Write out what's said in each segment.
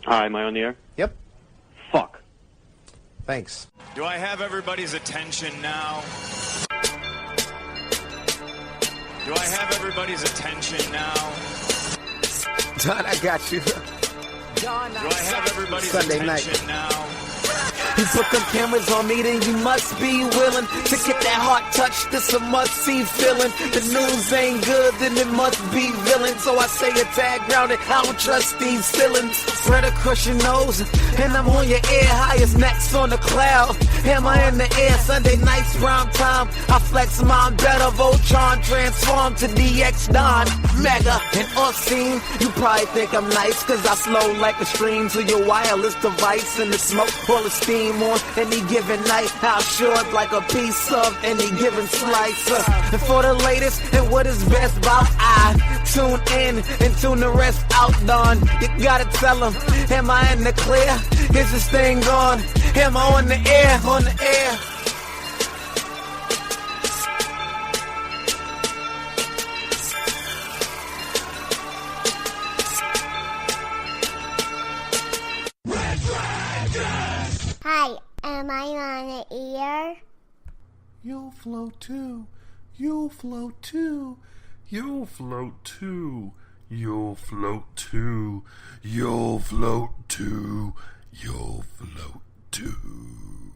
Hi, am I on the air? Yep. Fuck. Thanks. Do I have everybody's attention now? Do I have everybody's attention now? Don, I got you. Do I have everybody's Sunday attention night. now? You put them cameras on me, then you must be willing to get that heart touch. This a must-see feeling. The news ain't good, then it must be villain. So I say a tag grounded, I don't trust these feelings. Spread across your nose, and I'm on your ear. Highest next on the cloud, hammer in the air. Sunday nights, prime time. I flex mine better. Voltron transform to DX Don. Mega and off-scene. You probably think I'm nice, cause I slow like a stream to your wireless device. And the smoke full of steam on any given night. How short like a piece of any given slice. And for the latest and what is best about I tune in and tune the rest out, Don. You gotta tell them, am I in the clear? Is this thing on? Am I on the air? On the air? Hi, am I on the air? You'll float too. You'll float too. You'll float too. You'll float too. You'll float too. You'll float too.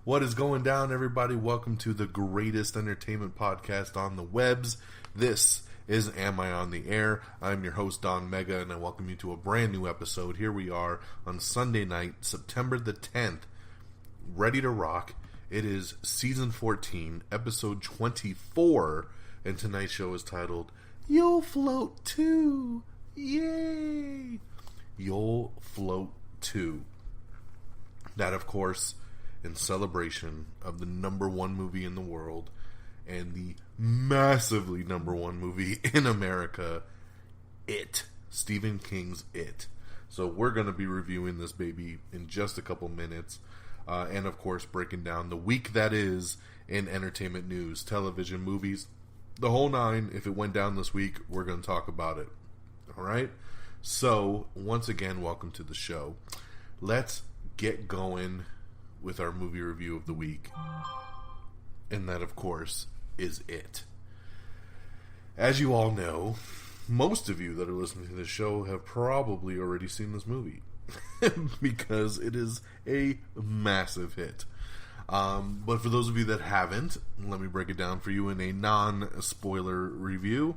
What is going down, everybody? Welcome to the greatest entertainment podcast on the webs. This is Am I on the Air? I'm your host, Don Mega, and I welcome you to a brand new episode. Here we are on Sunday night, September the 10th, ready to rock. It is season 14, episode 24, and tonight's show is titled, You'll Float Too. Yay! You'll Float Too. That, of course, in celebration of the number one movie in the world, and the massively number one movie in America, It. Stephen King's It. So we're going to be reviewing this baby in just a couple minutes. And of course, breaking down the week that is in entertainment news, television, movies, the whole nine. If it went down this week, we're going to talk about it. Alright? So, once again, welcome to the show. Let's get going with our movie review of the week. And that, of course, is It. As you all know, most of you that are listening to this show have probably already seen this movie because it is a massive hit. But for those of you that haven't, let me break it down for you in a non-spoiler review.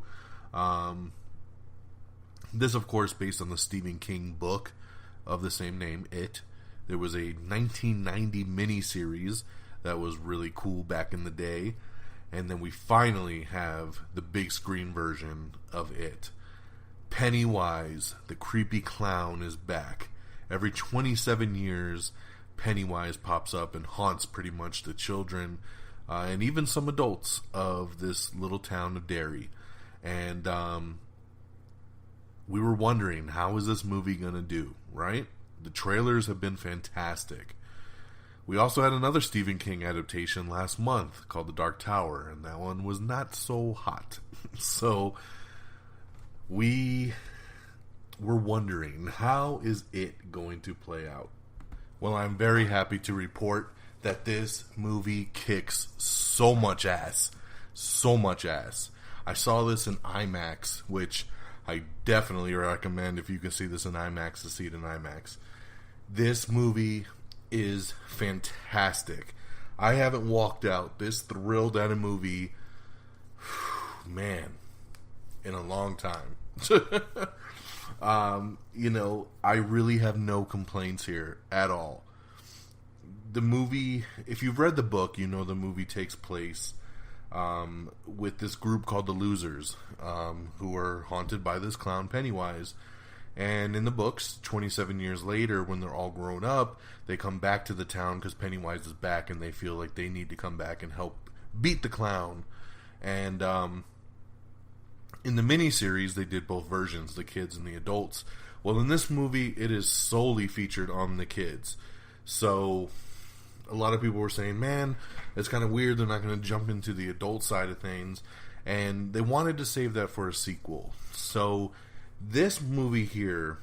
This, of course, based on the Stephen King book of the same name, It. There was a 1990 miniseries that was really cool back in the day. And then we finally have the big screen version of It. Pennywise, the creepy clown, is back. Every 27 years, Pennywise pops up and haunts pretty much the children and even some adults of this little town of Derry. And we were wondering, how is this movie going to do, right? The trailers have been fantastic. We also had another Stephen King adaptation last month called The Dark Tower, and that one was not so hot. So we were wondering, how is it going to play out? Well, I'm very happy to report that this movie kicks so much ass. So much ass. I saw this in IMAX, which I definitely recommend if you can see this in IMAX, to see it in IMAX. This movie is fantastic. I haven't walked out this thrilled at a movie, man, in a long time. I really have no complaints here at all. The movie, if you've read the book, you know the movie takes place with this group called the Losers, who are haunted by this clown Pennywise. And in the books, 27 years later, when they're all grown up, they come back to the town because Pennywise is back, and they feel like they need to come back and help beat the clown. And in the miniseries, they did both versions, the kids and the adults. Well, in this movie, it is solely featured on the kids. So a lot of people were saying, man, it's kind of weird they're not going to jump into the adult side of things. And they wanted to save that for a sequel. So This movie here,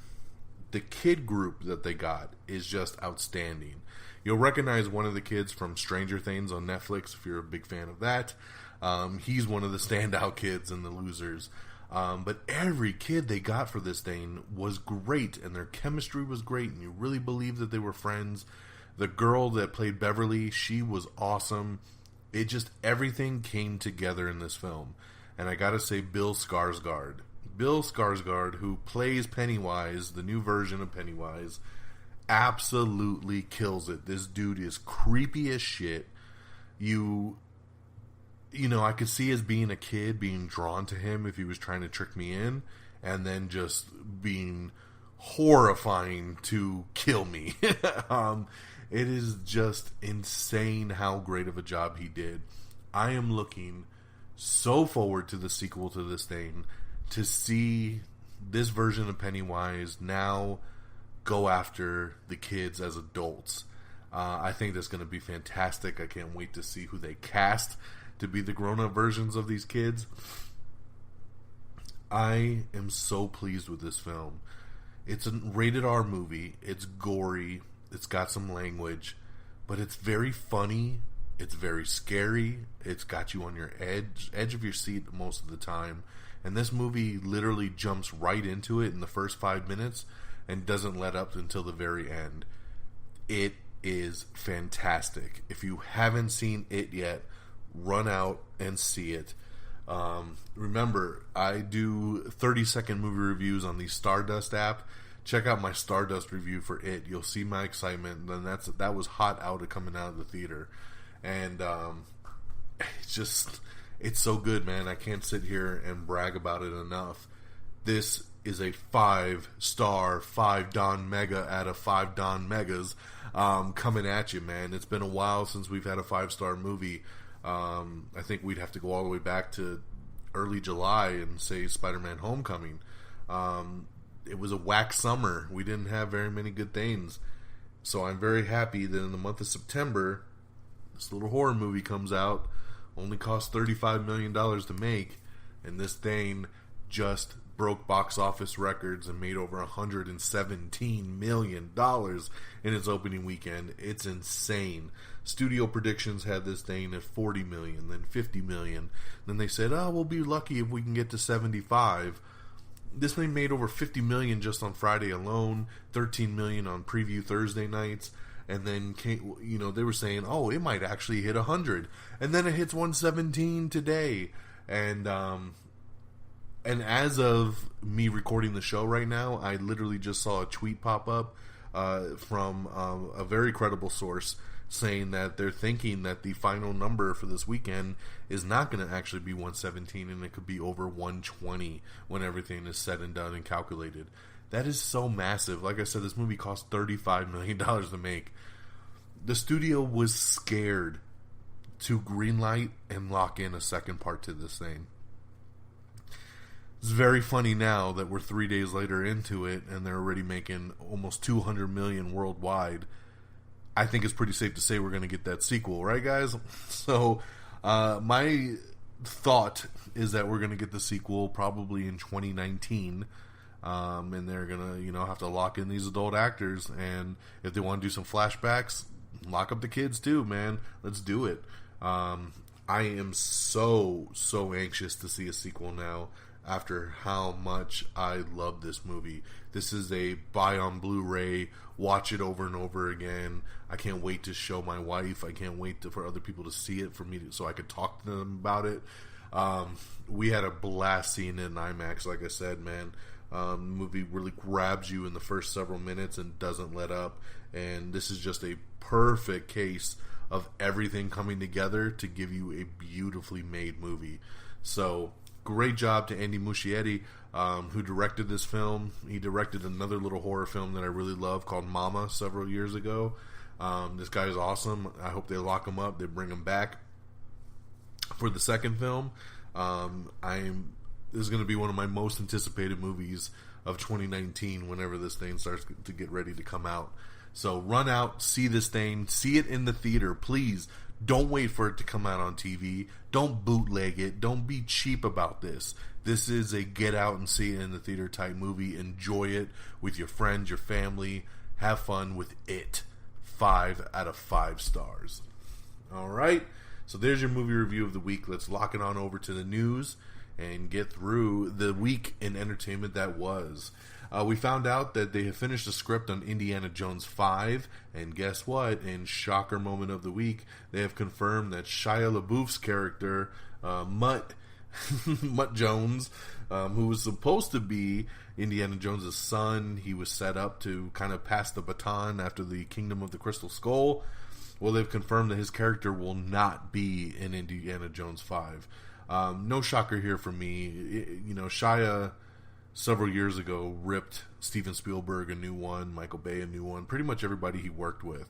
the kid group that they got is just outstanding. You'll recognize one of the kids from Stranger Things on Netflix if you're a big fan of that. He's one of the standout kids and the losers. But every kid they got for this thing was great, and their chemistry was great, and you really believed that they were friends. The girl that played Beverly, she was awesome. It just, everything came together in this film. And I gotta say, Bill Skarsgård, who plays Pennywise, the new version of Pennywise, absolutely kills it. This dude is creepy as shit. You know, I could see as being a kid being drawn to him if he was trying to trick me in, and then just being horrifying to kill me. It is just insane how great of a job he did. I am looking so forward to the sequel to this thing, to see this version of Pennywise now go after the kids as adults. I think that's going to be fantastic. I can't wait to see who they cast to be the grown-up versions of these kids. I am so pleased with this film. It's a rated R movie. It's gory. It's got some language, but it's very funny. It's very scary. It's got you on your edge of your seat most of the time. And this movie literally jumps right into it in the first 5 minutes and doesn't let up until the very end. It is fantastic. If you haven't seen it yet, run out and see it. Remember, I do 30-second movie reviews on the Stardust app. Check out my Stardust review for it. You'll see my excitement. And that was hot out coming out of the theater. And it's so good, man. I can't sit here and brag about it enough. This is a 5-star, 5 Don Mega out of 5 Don Megas coming at you, man. It's been a while since we've had a 5-star movie. I think we'd have to go all the way back to early July and say Spider-Man Homecoming. It was a whack summer. We didn't have very many good things. So I'm very happy that in the month of September, this little horror movie comes out. Only cost $35 million to make. And this thing just broke box office records and made over $117 million in its opening weekend. It's insane. Studio Predictions had this thing at $40 million, then $50 million. Then they said, we'll be lucky if we can get to 75. This thing made over $50 million just on Friday alone, $13 million on preview Thursday nights, and then they were saying, it might actually hit 100, and then it hits 117 today, and as of me recording the show right now, I literally just saw a tweet pop up from a very credible source saying that they're thinking that the final number for this weekend is not going to actually be 117, and it could be over 120 when everything is said and done and calculated. That is so massive. Like I said, this movie cost $35 million to make. The studio was scared to greenlight and lock in a second part to this thing. It's very funny now that we're 3 days later into it and they're already making almost $200 million worldwide. I think it's pretty safe to say we're going to get that sequel, right, guys? So, my thought is that we're going to get the sequel probably in 2019, and they're going to, have to lock in these adult actors, and if they want to do some flashbacks, lock up the kids too, man. Let's do it. I am so anxious to see a sequel now after how much I love this movie. This is a buy on Blu-ray, watch it over and over again. I can't wait to show my wife. I can't wait for other people to see it, so I could talk to them about it. We had a blast seeing it in IMAX, like I said, man. The movie really grabs you in the first several minutes and doesn't let up. And this is just a perfect case of everything coming together to give you a beautifully made movie. So, great job to Andy Muschietti, who directed this film. He directed another little horror film that I really love called Mama several years ago. This guy is awesome. I hope they lock him up. They bring him back for the second film. This is going to be one of my most anticipated movies of 2019 whenever this thing starts to get ready to come out. So run out, see this thing, see it in the theater, please. Don't wait for it to come out on TV. Don't bootleg it. Don't be cheap about this. This is a get out and see it in the theater type movie. Enjoy it with your friends, your family. Have fun with it. 5 out of 5 stars. All right. So there's your movie review of the week. Let's lock it on over to the news and get through the week in entertainment that was. We found out that they have finished the script on Indiana Jones 5, and guess what? In shocker moment of the week, they have confirmed that Shia LaBeouf's character, Mutt Jones, who was supposed to be Indiana Jones' son, he was set up to kind of pass the baton after the Kingdom of the Crystal Skull. Well, they've confirmed that his character will not be in Indiana Jones 5. No shocker here for me. Shia several years ago ripped Steven Spielberg a new one, Michael Bay a new one, pretty much everybody he worked with.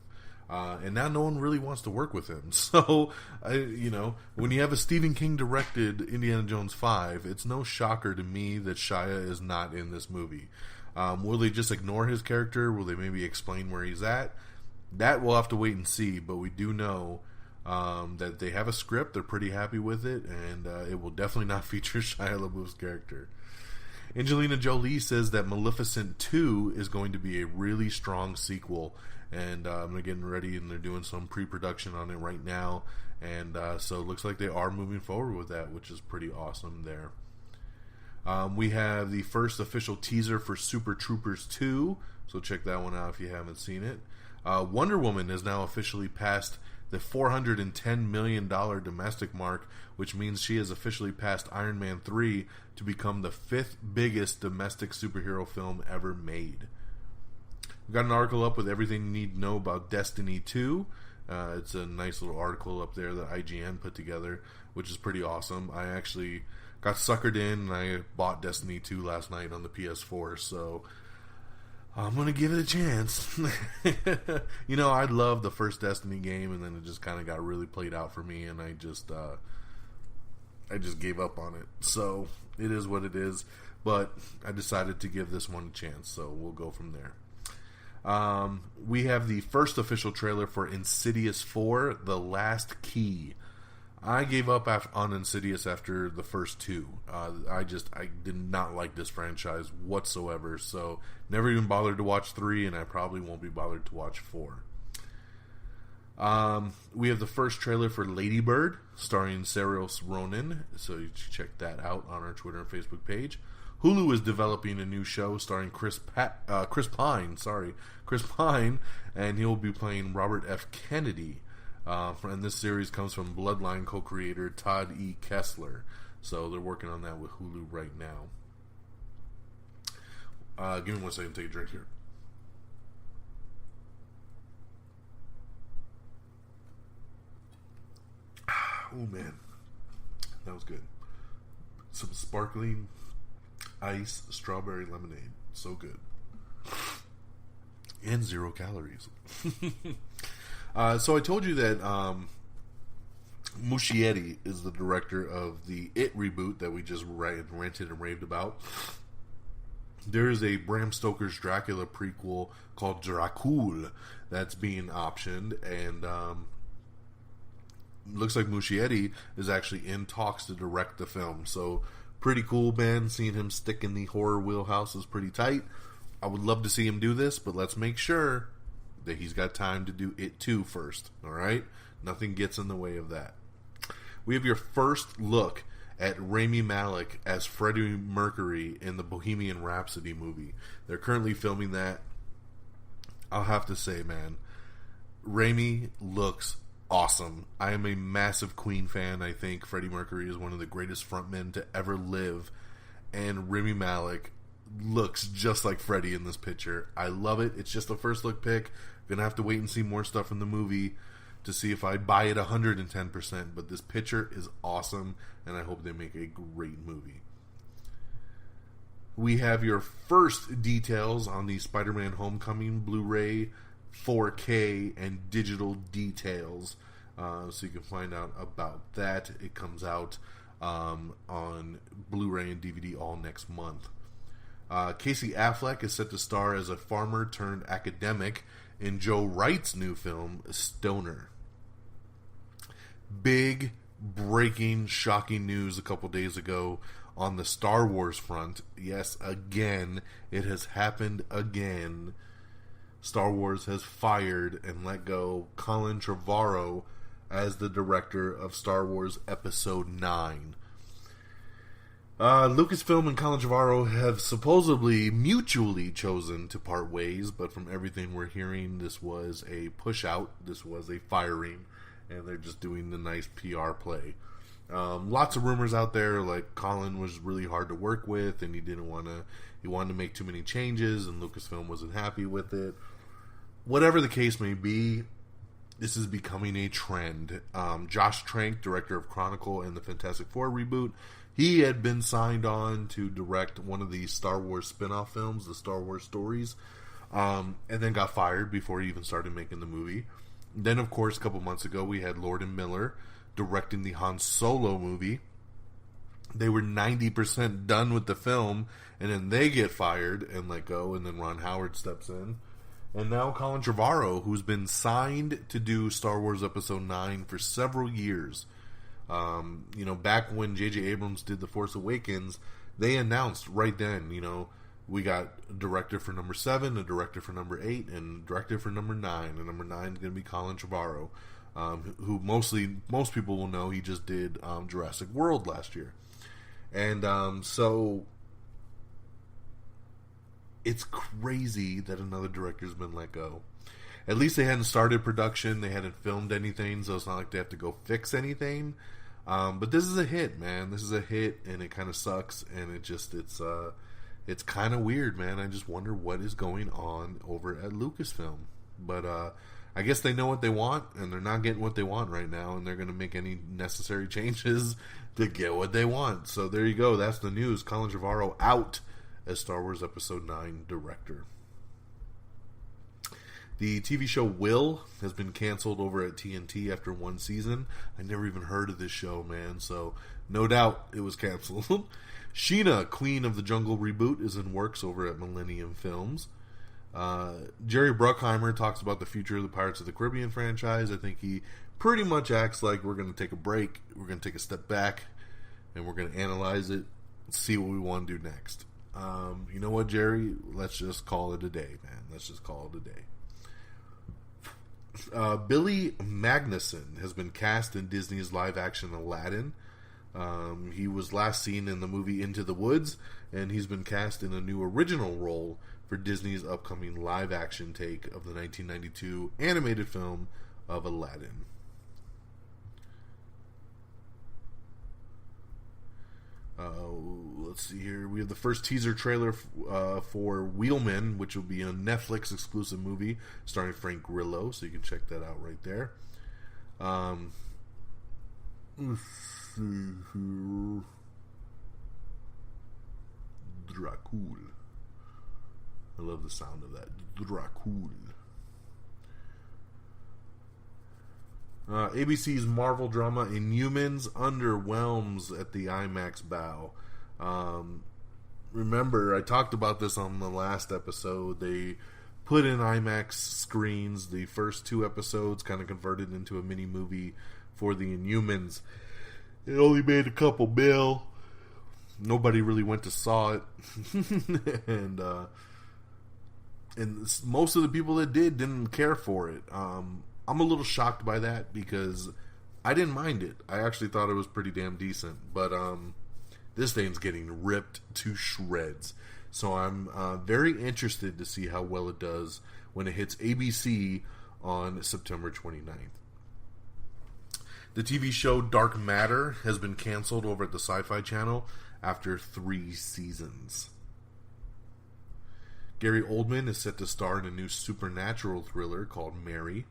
And now no one really wants to work with him. So, when you have a Stephen King directed Indiana Jones 5, it's no shocker to me that Shia is not in this movie. Will they just ignore his character? Will they maybe explain where he's at? That we'll have to wait and see, but we do know that they have a script, they're pretty happy with it, and it will definitely not feature Shia LaBeouf's character. Angelina Jolie says that Maleficent 2 is going to be a really strong sequel, and they're getting ready and they're doing some pre-production on it right now, and so it looks like they are moving forward with that, which is pretty awesome there. We have the first official teaser for Super Troopers 2, so check that one out if you haven't seen it. Wonder Woman has now officially passed the $410 million domestic mark, which means she has officially passed Iron Man 3 to become the 5th biggest domestic superhero film ever made. We've got an article up with everything you need to know about Destiny 2. It's a nice little article up there that IGN put together, which is pretty awesome. I actually got suckered in and I bought Destiny 2 last night on the PS4, so I'm going to give it a chance. I love the first Destiny game, and then it just kind of got really played out for me, and I just gave up on it. So it is what it is, but I decided to give this one a chance, so we'll go from there. We have the first official trailer for Insidious 4, The Last Key. I gave up on Insidious after the first 2. I did not like this franchise whatsoever, so never even bothered to watch 3, and I probably won't be bothered to watch 4. We have the first trailer for Lady Bird, starring Saoirse Ronan, so you should check that out on our Twitter and Facebook page. Hulu is developing a new show starring Chris Pine, and he'll be playing Robert F. Kennedy. And this series comes from Bloodline co-creator Todd E. Kessler. So they're working on that with Hulu right now. Give me 1 second to take a drink here. Oh man, that was good. Some sparkling ice strawberry lemonade. So good. And 0 calories. So I told you that Muschietti is the director of the It reboot that we just ranted and raved about. There is a Bram Stoker's Dracula prequel called Dracul that's being optioned, and looks like Muschietti is actually in talks to direct the film. So pretty cool, man. Seeing him stick in the horror wheelhouse is pretty tight. I would love to see him do this, but let's make sure that he's got time to do It 2 first, alright? Nothing gets in the way of that. We have your first look at Rami Malek as Freddie Mercury in the Bohemian Rhapsody movie. They're currently filming that. I'll have to say, man, Rami looks awesome. I am a massive Queen fan. I think Freddie Mercury is one of the greatest frontmen to ever live, and Rami Malek looks just like Freddie in this picture. I love it. It's just a first look pick. Gonna have to wait and see more stuff in the movie to see if I buy it 110%, but this picture is awesome, and I hope they make a great movie. We have your first details on the Spider-Man Homecoming Blu-ray, 4K, and digital details, so you can find out about that. It comes out on Blu-ray and DVD all next month. Casey Affleck is set to star as a farmer turned academic in Joe Wright's new film, Stoner. Big, breaking, shocking news a couple days ago on the Star Wars front. Yes, again, it has happened again. Star Wars has fired and let go Colin Trevorrow as the director of Star Wars Episode 9. Lucasfilm and Colin Trevorrow have supposedly mutually chosen to part ways, but from everything we're hearing, this was a push out, this was a firing, and they're just doing the nice PR play. Lots of rumors out there, like Colin was really hard to work with, and he wanted to make too many changes, and Lucasfilm wasn't happy with it. Whatever the case may be, this is becoming a trend. Josh Trank, director of Chronicle and the Fantastic Four reboot, he had been signed on to direct one of the Star Wars spin-off films, the Star Wars Stories, and then got fired before he even started making the movie. Then, of course, a couple months ago, we had Lord and Miller directing the Han Solo movie. They were 90% done with the film, and then they get fired and let go, and then Ron Howard steps in. And now Colin Trevorrow, who's been signed to do Star Wars Episode 9 for several years. Back when J.J. Abrams did The Force Awakens, they announced right then, we got a director for number 7, a director for number 8, and a director for number 9. And number 9 is going to be Colin Trevorrow, who most people will know he just did Jurassic World last year. And so it's crazy that another director's been let go. At least they hadn't started production, they hadn't filmed anything, so it's not like they have to go fix anything. But this is a hit, man. This is a hit, and it kind of sucks, and it's kind of weird, man. I just wonder what is going on over at Lucasfilm. But I guess they know what they want, and they're not getting what they want right now, and they're going to make any necessary changes to get what they want. So there you go. That's the news. Colin Trevorrow out as Star Wars Episode 9 director. The TV show Will has been canceled over at TNT after one season. I never even heard of this show, man, so no doubt it was canceled. Sheena, Queen of the Jungle reboot, is in works over at Millennium Films. Jerry Bruckheimer talks about the future of the Pirates of the Caribbean franchise. I think he pretty much acts like we're going to take a break, we're going to take a step back, and we're going to analyze it and see what we want to do next. You know what, Jerry? Let's just call it a day, man. Let's just call it a day. Billy Magnuson has been cast in Disney's live-action Aladdin. He was last seen in the movie Into the Woods, and he's been cast in a new original role for Disney's upcoming live-action take of the 1992 animated film of Aladdin. Let's see here. We have the first teaser trailer for Wheelman, which will be a Netflix exclusive movie starring Frank Grillo, so you can check that out right there. Let's see here. Dracul. I love the sound of that. Dracul. ABC's Marvel drama Inhumans underwhelms at the IMAX bow. Remember, I talked about this on the last episode. They put in IMAX screens. The first 2 episodes kind of converted into a mini movie for the Inhumans. It only made a couple bill. Nobody really went to saw it. and most of the people that didn't care for it. I'm a little shocked by that because I didn't mind it. I actually thought it was pretty damn decent. But this thing's getting ripped to shreds. So I'm very interested to see how well it does when it hits ABC on September 29th. The TV show Dark Matter has been canceled over at the Sci-Fi Channel after 3 seasons. Gary Oldman is set to star in a new supernatural thriller called Mary.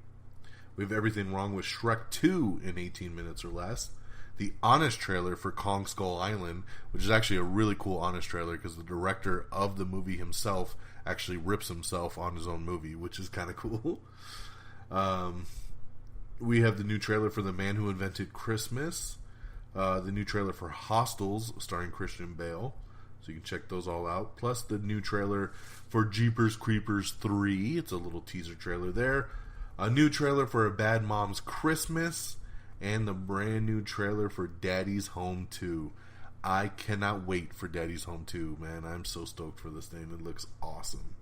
We have Everything Wrong with Shrek 2 in 18 minutes or less. The Honest trailer for Kong Skull Island, which is actually a really cool Honest trailer because the director of the movie himself actually rips himself on his own movie, which is kind of cool. We have the new trailer for The Man Who Invented Christmas. The new trailer for Hostels starring Christian Bale. So you can check those all out. Plus the new trailer for Jeepers Creepers 3. It's a little teaser trailer there. A new trailer for A Bad Mom's Christmas. And the brand new trailer for Daddy's Home 2. I cannot wait for Daddy's Home 2, man. I'm so stoked for this thing. It looks awesome.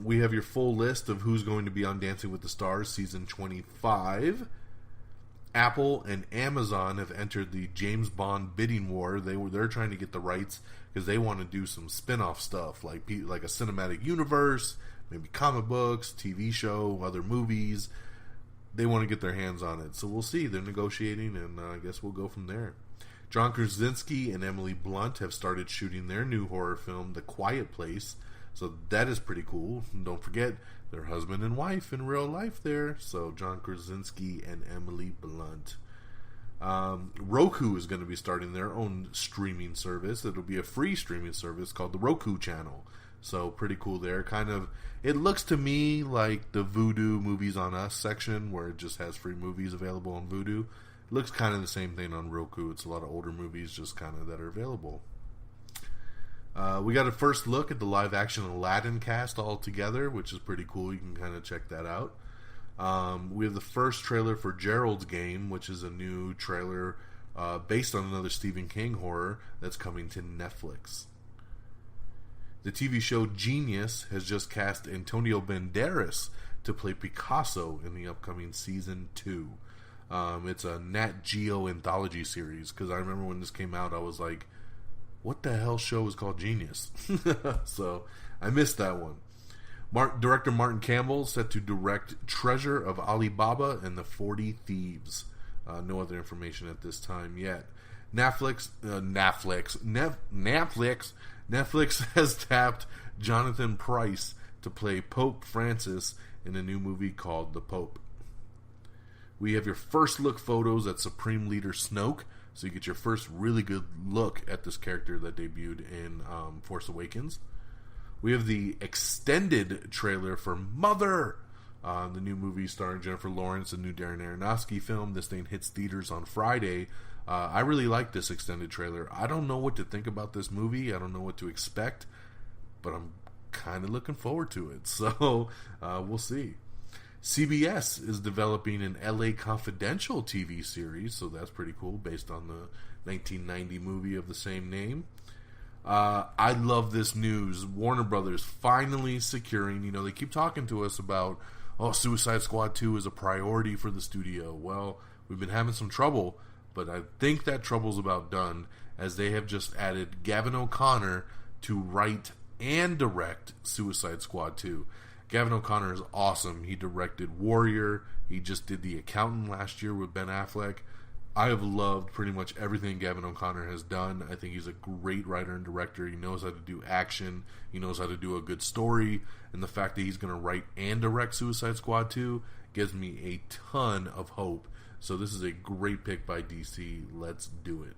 We have your full list of who's going to be on Dancing with the Stars season 25. Apple and Amazon have entered the James Bond bidding war. They're trying to get the rights because they want to do some spin-off stuff like a cinematic universe, maybe comic books, TV show, other movies. They want to get their hands on it. So we'll see. They're negotiating, and I guess we'll go from there. John Krasinski and Emily Blunt have started shooting their new horror film, The Quiet Place. So that is pretty cool. And don't forget, they're husband and wife in real life there. So John Krasinski and Emily Blunt. Roku is going to be starting their own streaming service. It'll be a free streaming service called the Roku Channel. So pretty cool there. It looks to me like the Vudu Movies on Us section where it just has free movies available on Vudu. It looks kind of the same thing on Roku. It's a lot of older movies just kind of that are available. We got a first look at the live-action Aladdin cast all together, which is pretty cool. You can kind of check that out. We have the first trailer for Gerald's Game, which is a new trailer based on another Stephen King horror that's coming to Netflix. The TV show Genius has just cast Antonio Banderas to play Picasso in the upcoming Season 2. It's a Nat Geo anthology series, because I remember when this came out, I was like, what the hell show is called Genius? So I missed that one. Director Martin Campbell set to direct Treasure of Alibaba and the 40 Thieves. No other information at this time yet. Netflix has tapped Jonathan Pryce to play Pope Francis in a new movie called The Pope. We have your first look photos at Supreme Leader Snoke, so you get your first really good look at this character that debuted in Force Awakens. We have the extended trailer for Mother, the new movie starring Jennifer Lawrence, a new Darren Aronofsky film. This thing hits theaters on Friday. I really like this extended trailer. I don't know what to think about this movie. I don't know what to expect, but I'm kind of looking forward to it. So we'll see. CBS is developing an LA Confidential TV series, so that's pretty cool, based on the 1990 movie of the same name. I love this news. Warner Brothers finally securing, they keep talking to us about, Suicide Squad 2 is a priority for the studio. Well, we've been having some trouble, but I think that trouble's about done, as they have just added Gavin O'Connor to write and direct Suicide Squad 2. Gavin O'Connor is awesome. He directed Warrior. He just did The Accountant last year with Ben Affleck. I have loved pretty much everything Gavin O'Connor has done. I think he's a great writer and director. He knows how to do action. He knows how to do a good story. And the fact that he's going to write and direct Suicide Squad 2 gives me a ton of hope. So this is a great pick by DC. Let's do it.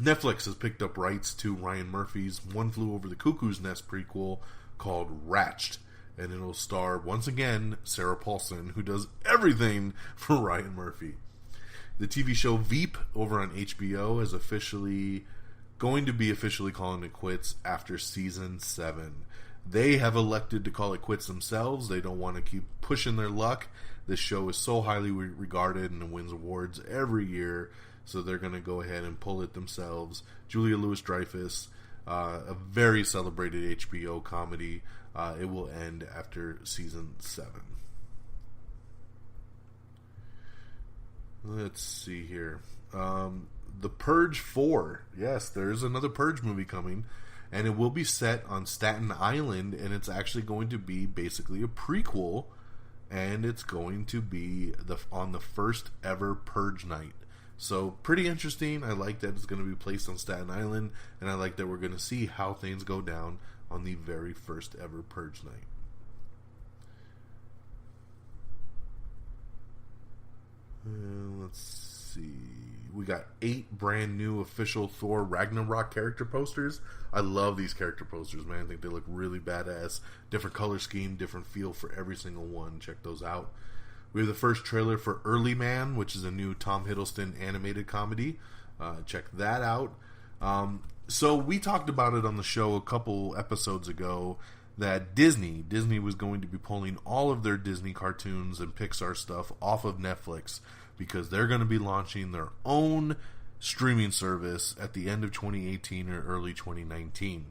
Netflix has picked up rights to Ryan Murphy's One Flew Over the Cuckoo's Nest prequel called Ratched, and it'll star once again Sarah Paulson, who does everything for Ryan Murphy. The TV show Veep over on HBO is going to be officially calling it quits after season 7. They have elected to call it quits themselves. They don't want to keep pushing their luck. This show is so highly regarded and wins awards every year, so they're going to go ahead and pull it themselves. Julia Louis-Dreyfus, a very celebrated HBO comedy. It will end after season 7. Let's see here. The Purge 4. Yes, there's another Purge movie coming, and it will be set on Staten Island, and it's actually going to be basically a prequel, and it's going to be on the first ever Purge night. So, pretty interesting. I like that it's going to be placed on Staten Island, and I like that we're going to see how things go down on the very first ever Purge night. Let's see. We got 8 brand new official Thor Ragnarok character posters. I love these character posters, man. I think they look really badass. Different color scheme, different feel for every single one. Check those out. We have the first trailer for Early Man, which is a new Tom Hiddleston animated comedy. Check that out. So we talked about it on the show a couple episodes ago that Disney was going to be pulling all of their Disney cartoons and Pixar stuff off of Netflix because they're going to be launching their own streaming service at the end of 2018 or early 2019.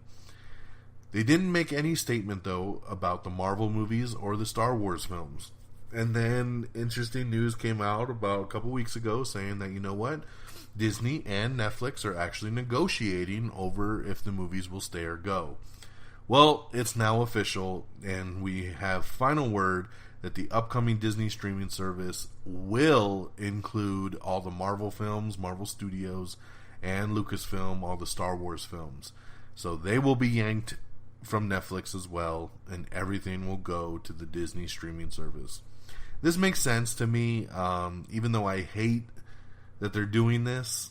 They didn't make any statement, though, about the Marvel movies or the Star Wars films. And then interesting news came out about a couple weeks ago saying that, you know what, Disney and Netflix are actually negotiating over if the movies will stay or go. Well, it's now official, and we have final word that the upcoming Disney streaming service will include all the Marvel films, Marvel Studios, and Lucasfilm, all the Star Wars films. So they will be yanked from Netflix as well, and everything will go to the Disney streaming service. This makes sense to me, even though I hate that they're doing this.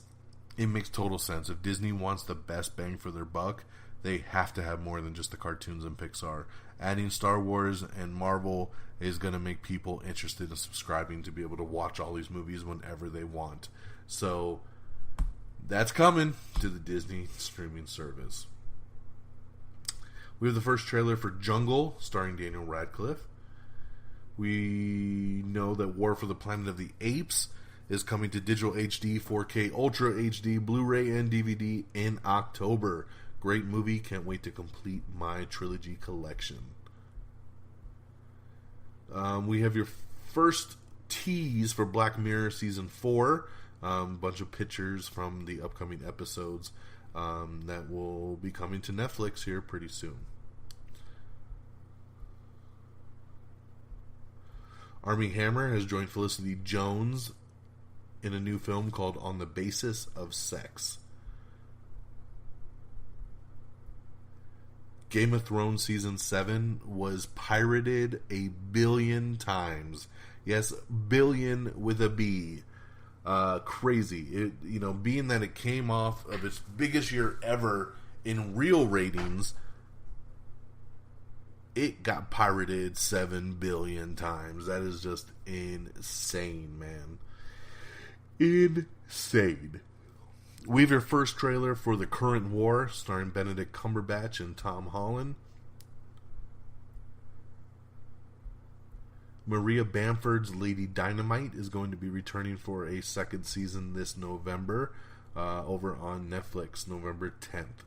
It makes total sense. If Disney wants the best bang for their buck, they have to have more than just the cartoons and Pixar. Adding Star Wars and Marvel is going to make people interested in subscribing to be able to watch all these movies whenever they want. So that's coming to the Disney streaming service. We have the first trailer for Jungle, starring Daniel Radcliffe. We know that War for the Planet of the Apes is coming to digital HD, 4K, Ultra HD, Blu-ray, and DVD in October. Great movie. Can't wait to complete my trilogy collection. We have your first tease for Black Mirror Season 4. Bunch of pictures from the upcoming episodes that will be coming to Netflix here pretty soon. Armie Hammer has joined Felicity Jones in a new film called On the Basis of Sex. Game of Thrones Season 7 was pirated 1 billion times. Yes, billion with a B. Crazy. It, being that it came off of its biggest year ever in real ratings, it got pirated 7 billion times. That is just insane, man. Insane. We have your first trailer for The Current War, starring Benedict Cumberbatch and Tom Holland. Maria Bamford's Lady Dynamite is going to be returning for a second season this November over on Netflix, November 10th.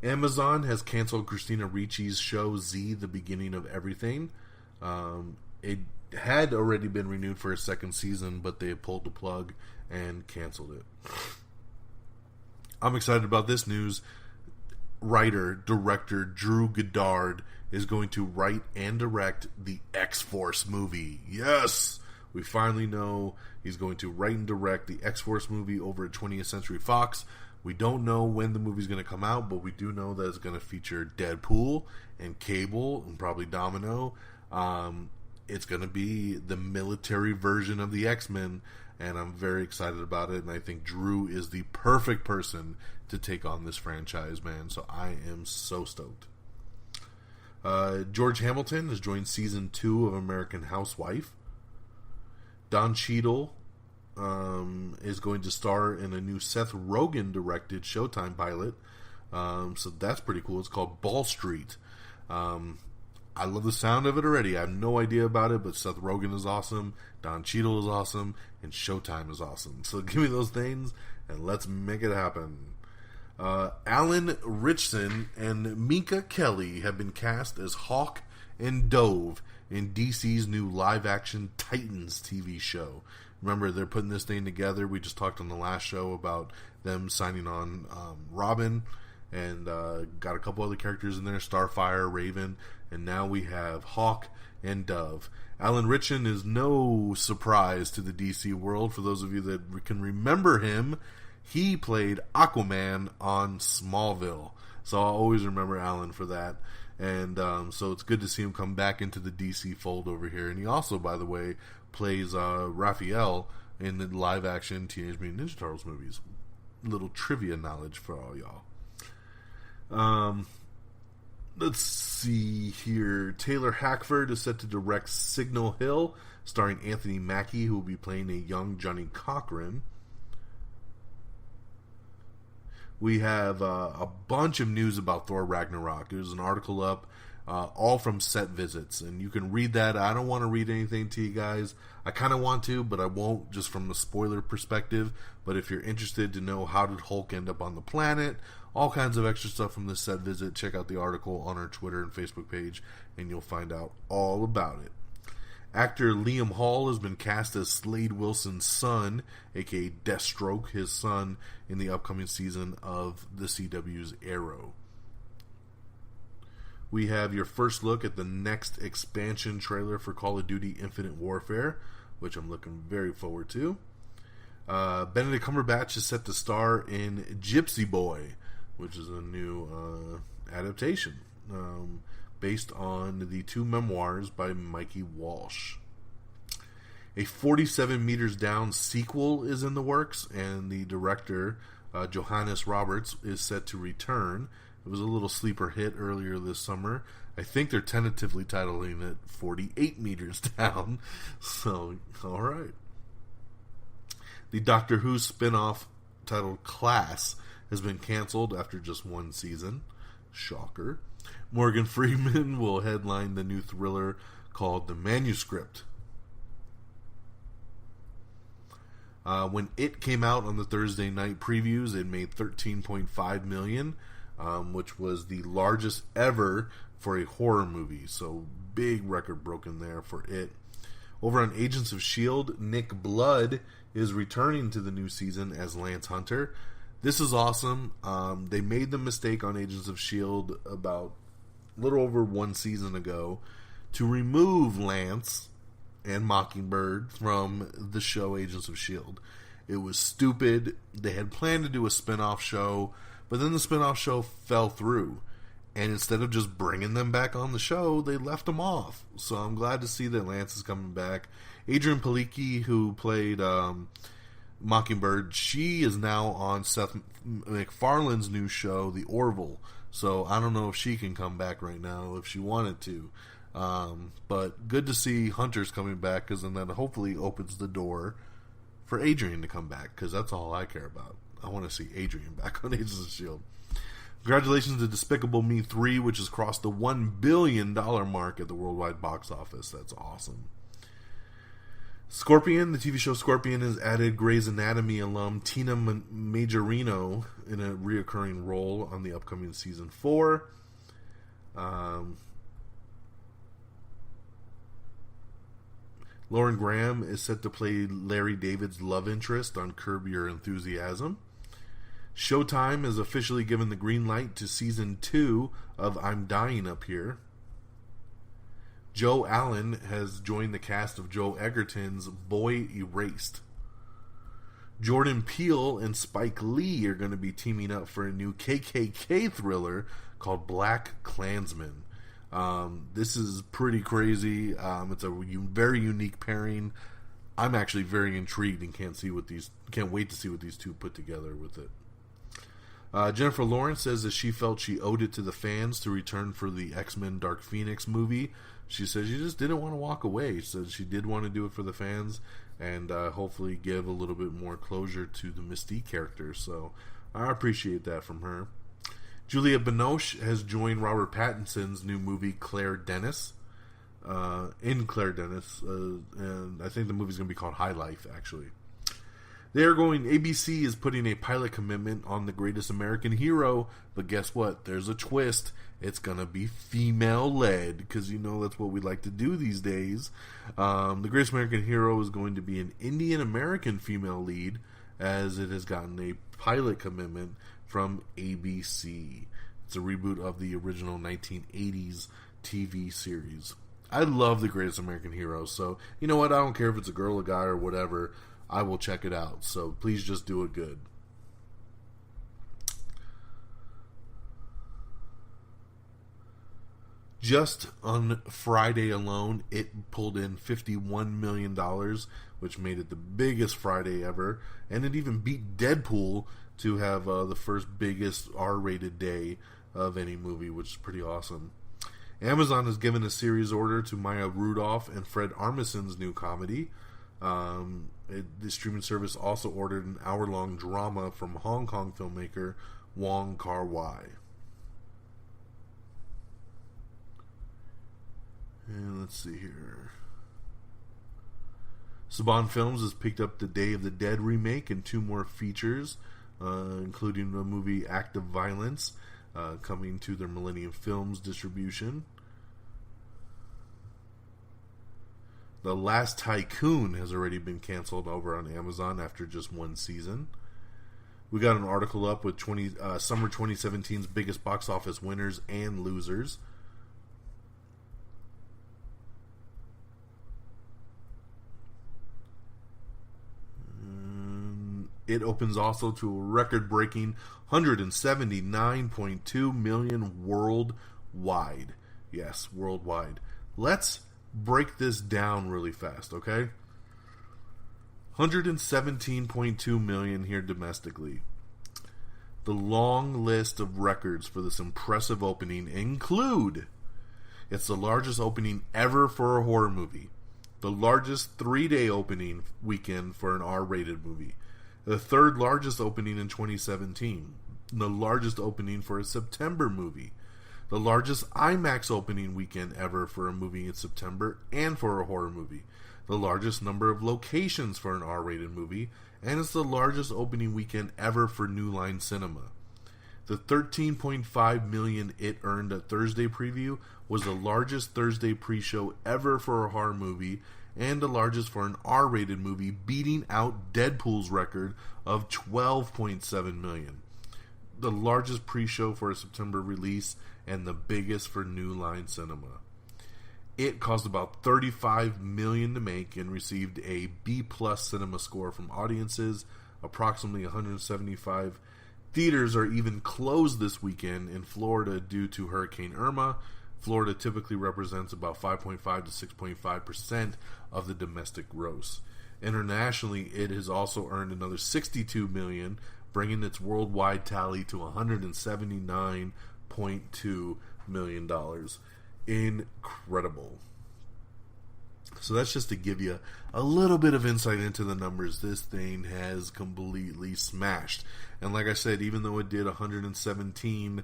Amazon has canceled Christina Ricci's show Z, The Beginning of Everything. It had already been renewed for a second season, but they pulled the plug and canceled it. I'm excited about this news. Director Drew Goddard is going to write and direct the X-Force movie. Yes! We finally know he's going to write and direct the X-Force movie over at 20th Century Fox. We don't know when the movie's going to come out, but we do know that it's going to feature Deadpool and Cable and probably Domino. It's going to be the military version of the X-Men, and I'm very excited about it, and I think Drew is the perfect person to take on this franchise, man, so I am so stoked. George Hamilton has joined Season 2 of American Housewife. Don Cheadle is going to star in a new Seth Rogen-directed Showtime pilot, so that's pretty cool. It's called Ball Street. I love the sound of it already. I have no idea about it, but Seth Rogen is awesome, Don Cheadle is awesome, and Showtime is awesome. So give me those things, and let's make it happen. Alan Ritchson and Minka Kelly have been cast as Hawk and Dove in DC's new live-action Titans TV show. Remember, they're putting this thing together. We just talked on the last show about them signing on Robin, and got a couple other characters in there, Starfire, Raven, and now we have Hawk and Dove. Alan Ritchson is no surprise to the DC world. For those of you that can remember him, he played Aquaman on Smallville. So I'll always remember Alan for that. And so it's good to see him come back into the DC fold over here. And he also, by the way, plays Raphael in the live-action Teenage Mutant Ninja Turtles movies. Little trivia knowledge for all y'all. Let's see here. Taylor Hackford is set to direct Signal Hill, starring Anthony Mackie, who will be playing a young Johnny Cochran. we have a bunch of news about Thor Ragnarok. There's an article up, all from Set Visits, and you can read that. I don't want to read anything to you guys. I kind of want to, but I won't, just from the spoiler perspective. But if you're interested to know how did Hulk end up on the planet, all kinds of extra stuff from the Set Visit, check out the article on our Twitter and Facebook page, and you'll find out all about it. Actor Liam Hall has been cast as Slade Wilson's son, aka Deathstroke, his son, in the upcoming season of the CW's Arrow. We have your first look at the next expansion trailer for Call of Duty Infinite Warfare, which I'm looking very forward to. Benedict Cumberbatch is set to star in Gypsy Boy, which is a new adaptation. Based on the 2 memoirs by Mikey Walsh. A 47 Meters Down sequel is in the works, and the director, Johannes Roberts, is set to return. It was a little sleeper hit earlier this summer. I think they're tentatively titling it 48 Meters Down. So, alright. The Doctor Who spin-off titled Class has been canceled after just 1 season. Shocker. Morgan Freeman will headline the new thriller called The Manuscript. When it came out on the Thursday night previews, it made $13.5 million, which was the largest ever for a horror movie. So big record broken there for it. Over on Agents of S.H.I.E.L.D., Nick Blood is returning to the new season as Lance Hunter. This is awesome. They made the mistake on Agents of S.H.I.E.L.D. about a little over 1 season ago to remove Lance and Mockingbird from the show Agents of S.H.I.E.L.D. It was stupid. They had planned to do a spin-off show, but then the spin-off show fell through. And instead of just bringing them back on the show, they left them off. So I'm glad to see that Lance is coming back. Adrian Palicki, who played Mockingbird, she is now on Seth MacFarlane's new show, The Orville. So I don't know if she can come back right now if she wanted to. But good to see Hunter's coming back, because then that hopefully opens the door for Adrian to come back, because that's all I care about. I want to see Adrian back on Agents of S.H.I.E.L.D. Congratulations to Despicable Me 3, which has crossed the $1 billion mark at the worldwide box office. That's awesome. Scorpion, the TV show Scorpion, has added Grey's Anatomy alum Tina Majorino in a reoccurring role on the upcoming season 4. Lauren Graham is set to play Larry David's love interest on Curb Your Enthusiasm. Showtime has officially given the green light to season 2 of I'm Dying Up Here. Joe Allen has joined the cast of Joe Egerton's Boy Erased. Jordan Peele and Spike Lee are going to be teaming up for a new KKK thriller called Black Klansman. This is pretty crazy. It's a very unique pairing. I'm actually very intrigued and can't wait to see what these two put together with it. Jennifer Lawrence says that she felt she owed it to the fans to return for the X-Men Dark Phoenix movie. She says she just didn't want to walk away. She said she did want to do it for the fans and hopefully give a little bit more closure to the Mystique character. So I appreciate that from her. Juliette Binoche has joined Robert Pattinson's new movie Claire Dennis. And I think the movie's going to be called High Life, actually. ABC is putting a pilot commitment on The Greatest American Hero, but guess what? There's a twist. It's going to be female-led, because that's what we like to do these days. The Greatest American Hero is going to be an Indian-American female lead, as it has gotten a pilot commitment from ABC. It's a reboot of the original 1980s TV series. I love The Greatest American Hero, so you know what? I don't care if it's a girl, a guy, or whatever. I will check it out, so please just do it good. Just on Friday alone, it pulled in $51 million, which made it the biggest Friday ever, and it even beat Deadpool to have the first biggest R-rated day of any movie, which is pretty awesome. Amazon has given a series order to Maya Rudolph and Fred Armisen's new comedy. The streaming service also ordered an hour-long drama from Hong Kong filmmaker Wong Kar-wai. And let's see here. Saban Films has picked up the Day of the Dead remake and 2 more features, including the movie Act of Violence, coming to their Millennium Films distribution. The Last Tycoon has already been canceled over on Amazon after just 1 season. We got an article up with summer 2017's biggest box office winners and losers. It opens also to a record-breaking 179.2 million worldwide. Yes, worldwide. Let's break this down really fast, okay? 117.2 million here domestically. The long list of records for this impressive opening include: it's the largest opening ever for a horror movie, the largest 3-day opening weekend for an R-rated movie, the 3rd largest opening in 2017, the largest opening for a September movie, the largest IMAX opening weekend ever for a movie in September and for a horror movie, the largest number of locations for an R-rated movie, and it's the largest opening weekend ever for New Line Cinema. The 13.5 million it earned at Thursday preview was the largest Thursday pre-show ever for a horror movie, and the largest for an R-rated movie, beating out Deadpool's record of 12.7 million. The largest pre-show for a September release, and the biggest for New Line Cinema. It cost about $35 million to make and received a B+ cinema score from audiences. Approximately 175 theaters are even closed this weekend in Florida due to Hurricane Irma. Florida typically represents about 5.5 to 6.5% of the domestic gross. Internationally, it has also earned another $62 million, bringing its worldwide tally to $179.2 million. Incredible. So that's just to give you a little bit of insight into the numbers. This thing has completely smashed. And like I said, even though it did 117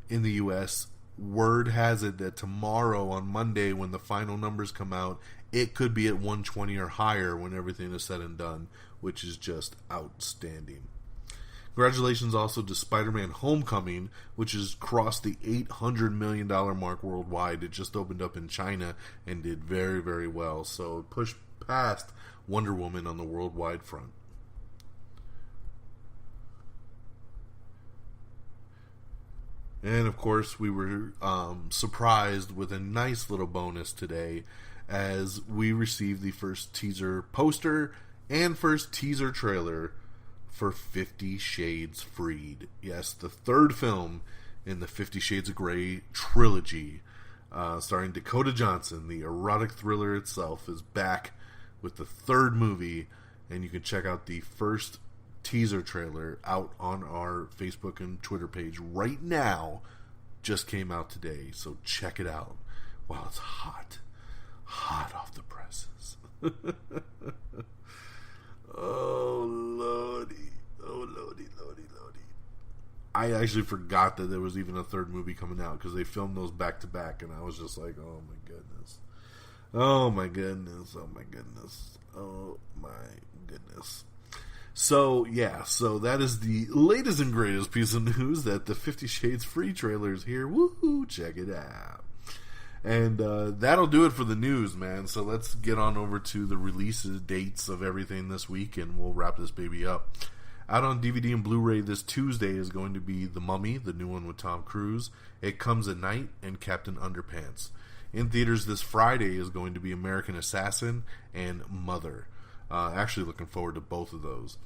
in the US, word has it that tomorrow on Monday, when the final numbers come out, it could be at 120 or higher when everything is said and done, which is just outstanding. Congratulations also to Spider-Man Homecoming, which has crossed the $800 million mark worldwide. It just opened up in China and did very, very well. So it pushed past Wonder Woman on the worldwide front. And of course, we were surprised with a nice little bonus today as we received the first teaser poster and first teaser trailer for 50 Shades Freed. Yes, the 3rd film in the 50 Shades of Grey trilogy, starring Dakota Johnson. The erotic thriller itself is back with the 3rd movie, and you can check out the first teaser trailer out on our Facebook and Twitter page right now. Just came out today, so check it out. Wow, it's hot off the presses. Oh lordy. I actually forgot that there was even a 3rd movie coming out because they filmed those back to back, and I was just like, oh my goodness. So, yeah, so that is the latest and greatest piece of news, that the 50 Shades Free trailer is here. Woohoo, check it out. And that'll do it for the news, man. So let's get on over to the releases dates of everything this week, and we'll wrap this baby up. Out on DVD and Blu-ray this Tuesday is going to be The Mummy, the new one with Tom Cruise, It Comes at Night, and Captain Underpants. In theaters this Friday is going to be American Assassin and Mother. Actually looking forward to both of those.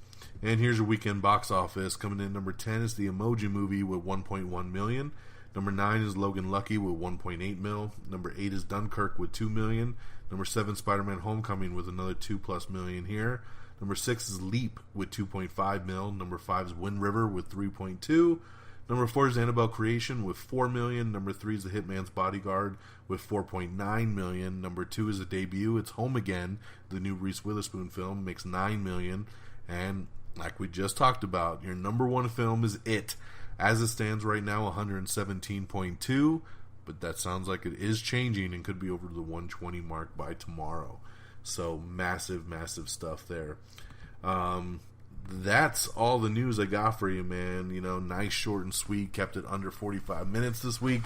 And here's your weekend box office. Coming in number 10 is The Emoji Movie with 1.1 million. Number 9 is Logan Lucky with 1.8 mil. Number 8 is Dunkirk with 2 million. Number 7, Spider-Man Homecoming with another 2+ million here. Number 6 is Leap with 2.5 mil. Number 5 is Wind River with 3.2. Number 4 is Annabelle Creation with 4 million. Number 3 is The Hitman's Bodyguard with 4.9 million. Number 2 is a debut. It's Home Again, the new Reese Witherspoon film, makes 9 million. And like we just talked about, your number 1 film is It, As it stands right now, 117.2, but that sounds like it is changing and could be over the 120 mark by tomorrow. So massive, massive stuff there. That's all the news I got for you, man. You know, nice, short, and sweet. Kept it under 45 minutes this week.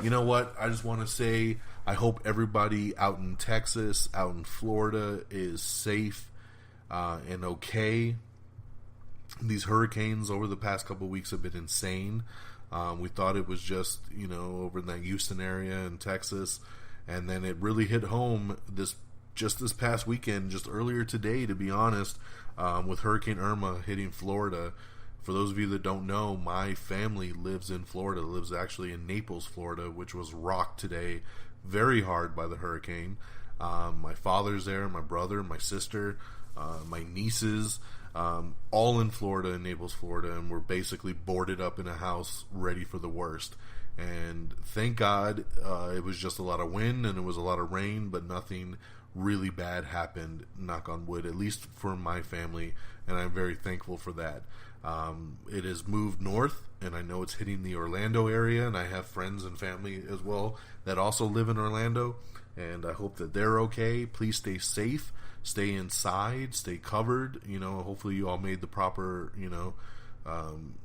You know what? I just want to say I hope everybody out in Texas, out in Florida is safe and okay. These hurricanes over the past couple of weeks have been insane. We thought it was just, over in that Houston area in Texas. And then it really hit home this past weekend, just earlier today, to be honest, with Hurricane Irma hitting Florida. For those of you that don't know, my family lives in Florida, lives actually in Naples, Florida, which was rocked today very hard by the hurricane. My father's there, my brother, my sister, my nieces, all in Florida, in Naples, Florida, and we're basically boarded up in a house ready for the worst. And thank God it was just a lot of wind and it was a lot of rain, but nothing really bad happened, knock on wood, at least for my family, and I'm very thankful for that. It has moved north, and I know it's hitting the Orlando area, and I have friends and family as well that also live in Orlando, and I hope that they're okay. Please stay safe, stay inside, stay covered. Hopefully you all made the proper,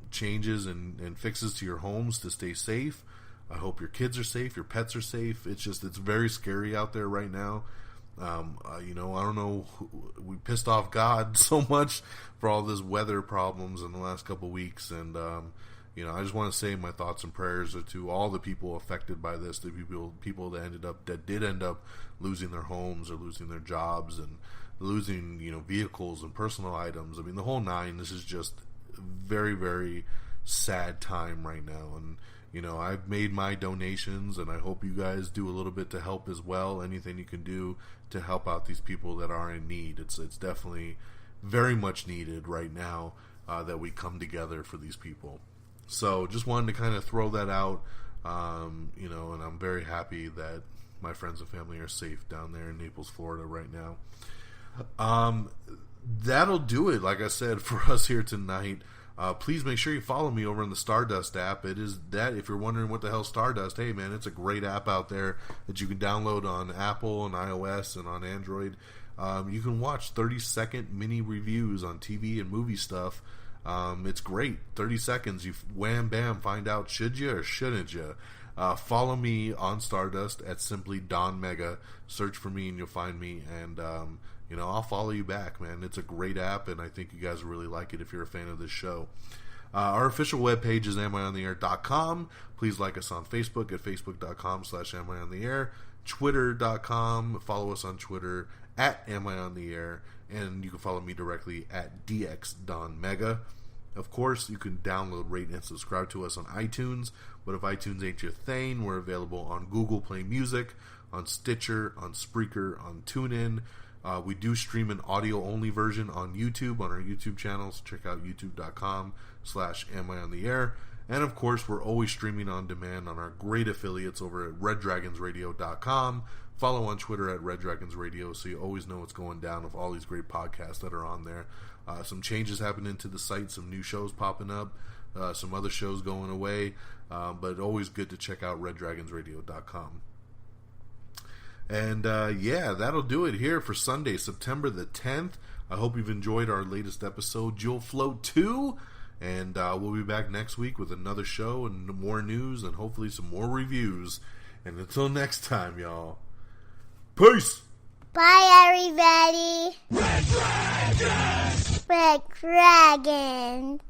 changes and fixes to your homes to stay safe. I hope your kids are safe, your pets are safe. It's very scary out there right now. I don't know, we pissed off God so much for all this weather problems in the last couple of weeks, and I just want to say my thoughts and prayers are to all the people affected by this, the people that did end up losing their homes or losing their jobs and losing vehicles and personal items. I mean, the whole nine. This is just a very, very sad time right now, and I've made my donations, and I hope you guys do a little bit to help as well. Anything you can do to help out these people that are in need. It's definitely very much needed right now that we come together for these people. So just wanted to kind of throw that out, and I'm very happy that my friends and family are safe down there in Naples, Florida right now. That'll do it, like I said, for us here tonight. Please make sure you follow me over in the Stardust app. It is that, if you're wondering what the hell Stardust, hey man, it's a great app out there that you can download on Apple and iOS and on Android. You can watch 30-second mini reviews on TV and movie stuff. It's great. 30 seconds, you wham bam, find out should you or shouldn't you. Follow me on Stardust at simply Don Mega. Search for me and you'll find me, and I'll follow you back, man. It's a great app, and I think you guys will really like it if you're a fan of this show. Our official webpage is amiontheair.com. Please like us on Facebook at facebook.com/amiontheair, twitter.com. Follow us on Twitter at amiontheair, and you can follow me directly at dxdonmega. Of course, you can download, rate, and subscribe to us on iTunes, but if iTunes ain't your thing, we're available on Google Play Music, on Stitcher, on Spreaker, on TuneIn. We do stream an audio-only version on YouTube, on our YouTube channels. Check out youtube.com/amiontheair. And, of course, we're always streaming on demand on our great affiliates over at reddragonsradio.com. Follow on Twitter at reddragonsradio so you always know what's going down with all these great podcasts that are on there. Some changes happening to the site, some new shows popping up, some other shows going away, but always good to check out reddragonsradio.com. And that'll do it here for Sunday, September the 10th. I hope you've enjoyed our latest episode, Jewel Float 2. And we'll be back next week with another show and more news and hopefully some more reviews. And until next time, y'all, peace! Bye, everybody. Red Dragon! Red Dragon.